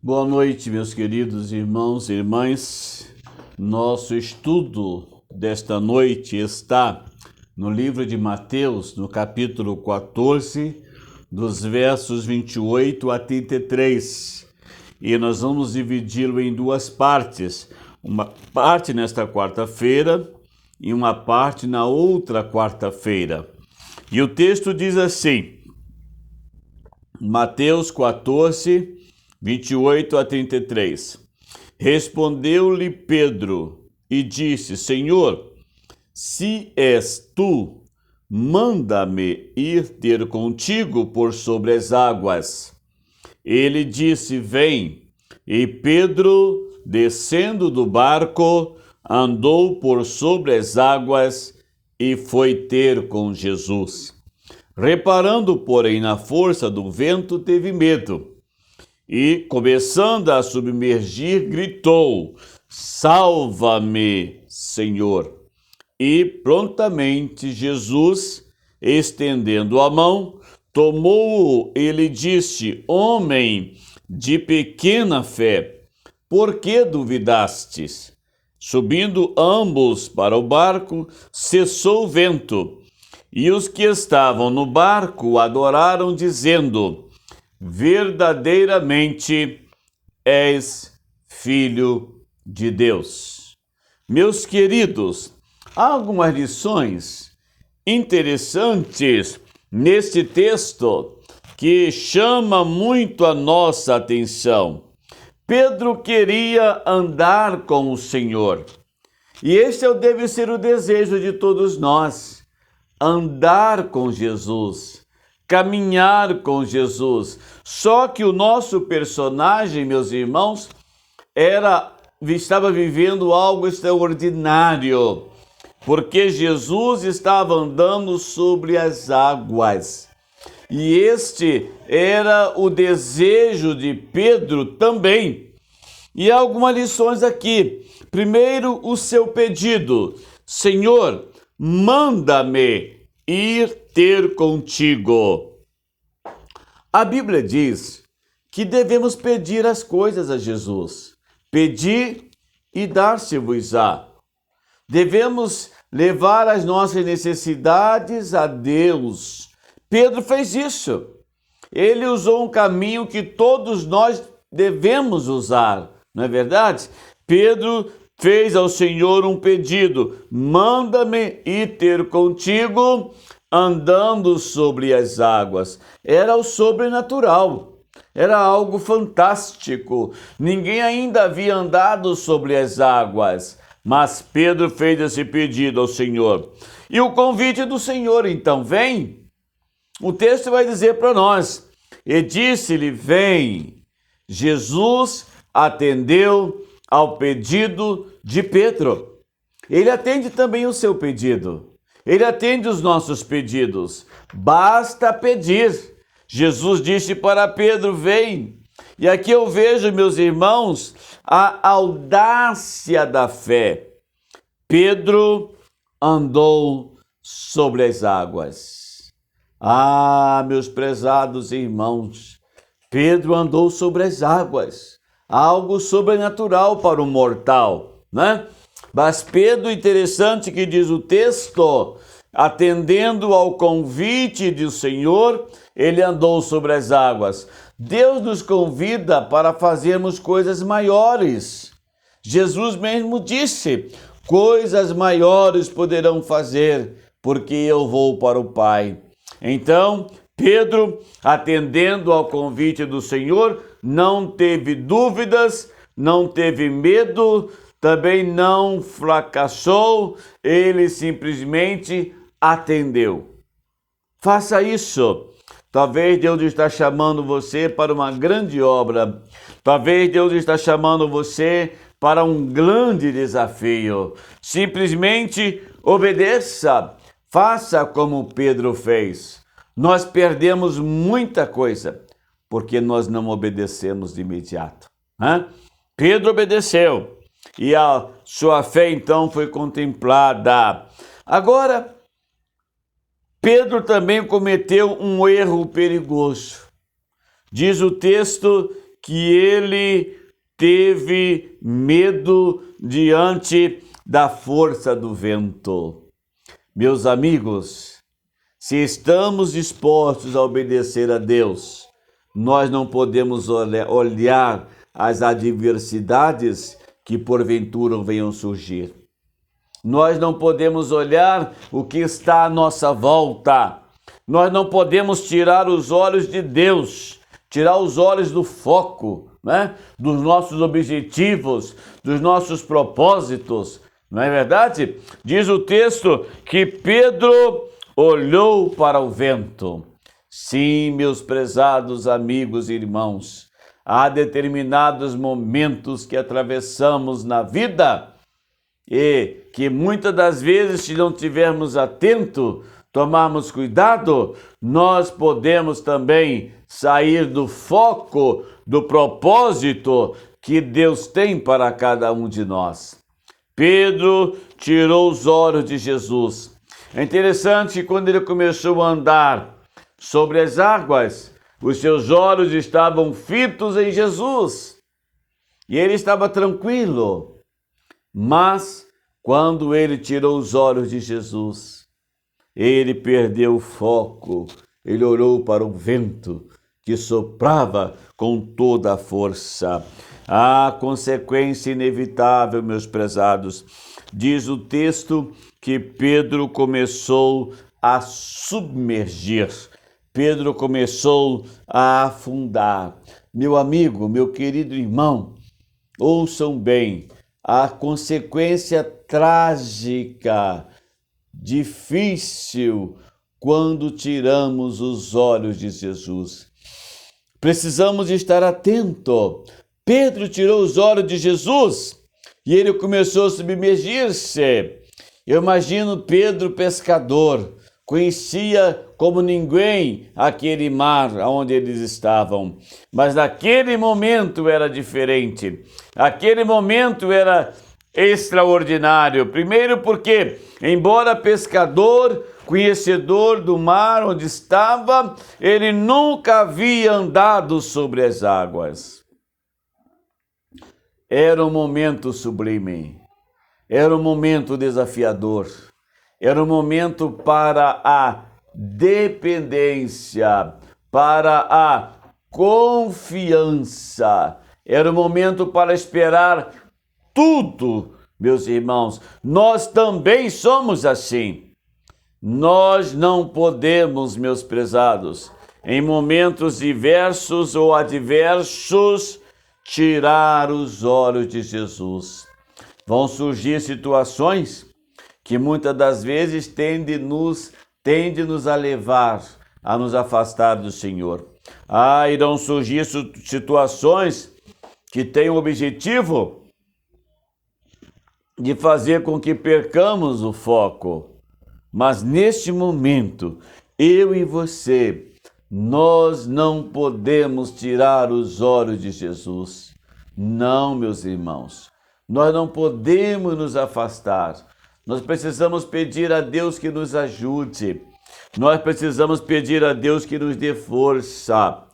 Boa noite, meus queridos irmãos e irmãs. Nosso estudo desta noite está no livro de Mateus, no capítulo 14, dos versos 28 a 33. E nós vamos dividi-lo em duas partes. Uma parte nesta quarta-feira e uma parte na outra quarta-feira. E o texto diz assim, Mateus 14, 28 a 33. Respondeu-lhe Pedro e disse: Senhor, se és tu, manda-me ir ter contigo por sobre as águas. Ele disse: Vem. E Pedro, descendo do barco, andou por sobre as águas e foi ter com Jesus. Reparando, porém, na força do vento, teve medo. E, começando a submergir, gritou: Salva-me, Senhor! E prontamente Jesus, estendendo a mão, tomou-o e lhe disse: Homem de pequena fé, por que duvidastes? Subindo ambos para o barco, cessou o vento, e os que estavam no barco adoraram, dizendo: verdadeiramente és Filho de Deus. Meus queridos, há algumas lições interessantes neste texto que chama muito a nossa atenção. Pedro queria andar com o Senhor. E este deve ser o desejo de todos nós, andar com Jesus, caminhar com Jesus. Só que o nosso personagem, meus irmãos, estava vivendo algo extraordinário, porque Jesus estava andando sobre as águas. E este era o desejo de Pedro também. E há algumas lições aqui. Primeiro, o seu pedido: Senhor, manda-me ir ter contigo. A Bíblia diz que devemos pedir as coisas a Jesus. Pedi e dar-se-vos-á. Devemos levar as nossas necessidades a Deus. Pedro fez isso. Ele usou um caminho que todos nós devemos usar, não é verdade? Pedro fez ao Senhor um pedido: manda-me ir ter contigo andando sobre as águas. Era o sobrenatural, era algo fantástico. Ninguém ainda havia andado sobre as águas, mas Pedro fez esse pedido ao Senhor. E o convite do Senhor, então, vem. O texto vai dizer para nós: e disse-lhe, vem. Jesus atendeu ao pedido de Pedro. Ele atende também o seu pedido. Ele atende os nossos pedidos. Basta pedir. Jesus disse para Pedro, vem. E aqui eu vejo, meus irmãos, a audácia da fé. Pedro andou sobre as águas. Ah, meus prezados irmãos, Pedro andou sobre as águas. Algo sobrenatural para o mortal, né? Mas Pedro, interessante que diz o texto, atendendo ao convite do Senhor, ele andou sobre as águas. Deus nos convida para fazermos coisas maiores. Jesus mesmo disse, coisas maiores poderão fazer, porque eu vou para o Pai. Então, Pedro, atendendo ao convite do Senhor, não teve dúvidas, não teve medo, também não fracassou, ele simplesmente atendeu. Faça isso. Talvez Deus está chamando você para uma grande obra. Talvez Deus está chamando você para um grande desafio. Simplesmente obedeça. Faça como Pedro fez. Nós perdemos muita coisa porque nós não obedecemos de imediato. Pedro obedeceu e a sua fé então foi contemplada. Agora, Pedro também cometeu um erro perigoso. Diz o texto que ele teve medo diante da força do vento. Meus amigos, se estamos dispostos a obedecer a Deus, nós não podemos olhar as adversidades que porventura venham surgir. Nós não podemos olhar o que está à nossa volta. Nós não podemos tirar os olhos de Deus, tirar os olhos do foco, né? Dos nossos objetivos, dos nossos propósitos. Não é verdade? Diz o texto que Pedro olhou para o vento. Sim, meus prezados amigos e irmãos, há determinados momentos que atravessamos na vida e que muitas das vezes, se não tivermos atento, tomarmos cuidado, nós podemos também sair do foco, do propósito que Deus tem para cada um de nós. Pedro tirou os olhos de Jesus. É interessante que quando ele começou a andar sobre as águas, os seus olhos estavam fitos em Jesus. E ele estava tranquilo. Mas, quando ele tirou os olhos de Jesus, ele perdeu o foco. Ele olhou para o vento que soprava com toda a força. A consequência inevitável, meus prezados, diz o texto que Pedro começou a submergir. Pedro começou a afundar. Meu amigo, meu querido irmão, ouçam bem, a consequência trágica, difícil, quando tiramos os olhos de Jesus. Precisamos estar atento. Pedro tirou os olhos de Jesus e ele começou a submergir-se. Eu imagino Pedro pescador, conhecia como ninguém aquele mar onde eles estavam. Mas naquele momento era diferente. Aquele momento era extraordinário. Primeiro porque, embora pescador, conhecedor do mar onde estava, ele nunca havia andado sobre as águas. Era um momento sublime. Era um momento desafiador. Era um momento para a dependência, para a confiança. Era um momento para esperar tudo, meus irmãos. Nós também somos assim. Nós não podemos, meus prezados, em momentos diversos ou adversos, tirar os olhos de Jesus. Vão surgir situações que muitas das vezes tende nos a levar a nos afastar do Senhor. Irão surgir situações que têm o objetivo de fazer com que percamos o foco. Mas neste momento, eu e você, nós não podemos tirar os olhos de Jesus. Não, meus irmãos. Nós não podemos nos afastar. Nós precisamos pedir a Deus que nos ajude. Nós precisamos pedir a Deus que nos dê força.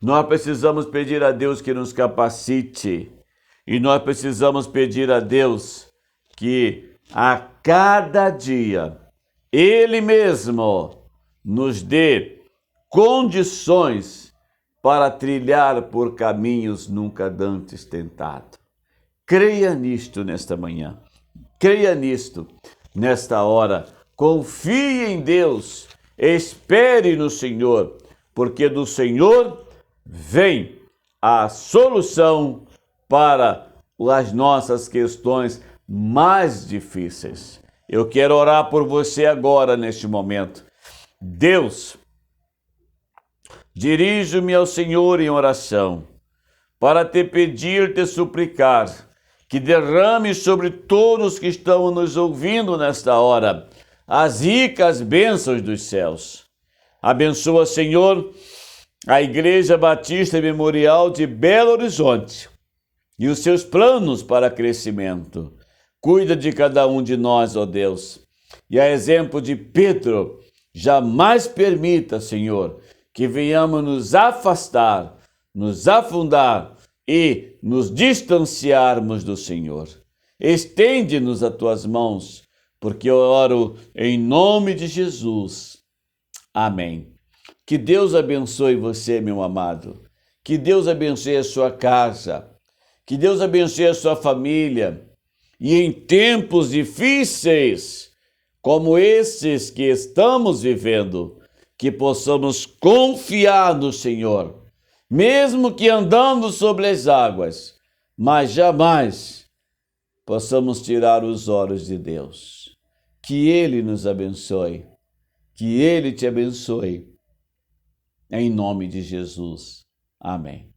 Nós precisamos pedir a Deus que nos capacite. E nós precisamos pedir a Deus que a cada dia Ele mesmo nos dê condições para trilhar por caminhos nunca antes tentados. Creia nisto nesta manhã. Creia nisto nesta hora. Confie em Deus. Espere no Senhor, porque do Senhor vem a solução para as nossas questões mais difíceis. Eu quero orar por você agora, neste momento. Deus, dirijo-me ao Senhor em oração, para te pedir, te suplicar, que derrame sobre todos que estão nos ouvindo nesta hora as ricas bênçãos dos céus. Abençoa, Senhor, a Igreja Batista Memorial de Belo Horizonte e os seus planos para crescimento. Cuida de cada um de nós, ó Deus. E a exemplo de Pedro, jamais permita, Senhor, que venhamos nos afastar, nos afundar e nos distanciarmos do Senhor. Estende-nos as tuas mãos, porque eu oro em nome de Jesus. Amém. Que Deus abençoe você, meu amado. Que Deus abençoe a sua casa. Que Deus abençoe a sua família. E em tempos difíceis, como esses que estamos vivendo, que possamos confiar no Senhor, mesmo que andando sobre as águas, mas jamais possamos tirar os olhos de Deus. Que Ele nos abençoe, que Ele te abençoe, em nome de Jesus. Amém.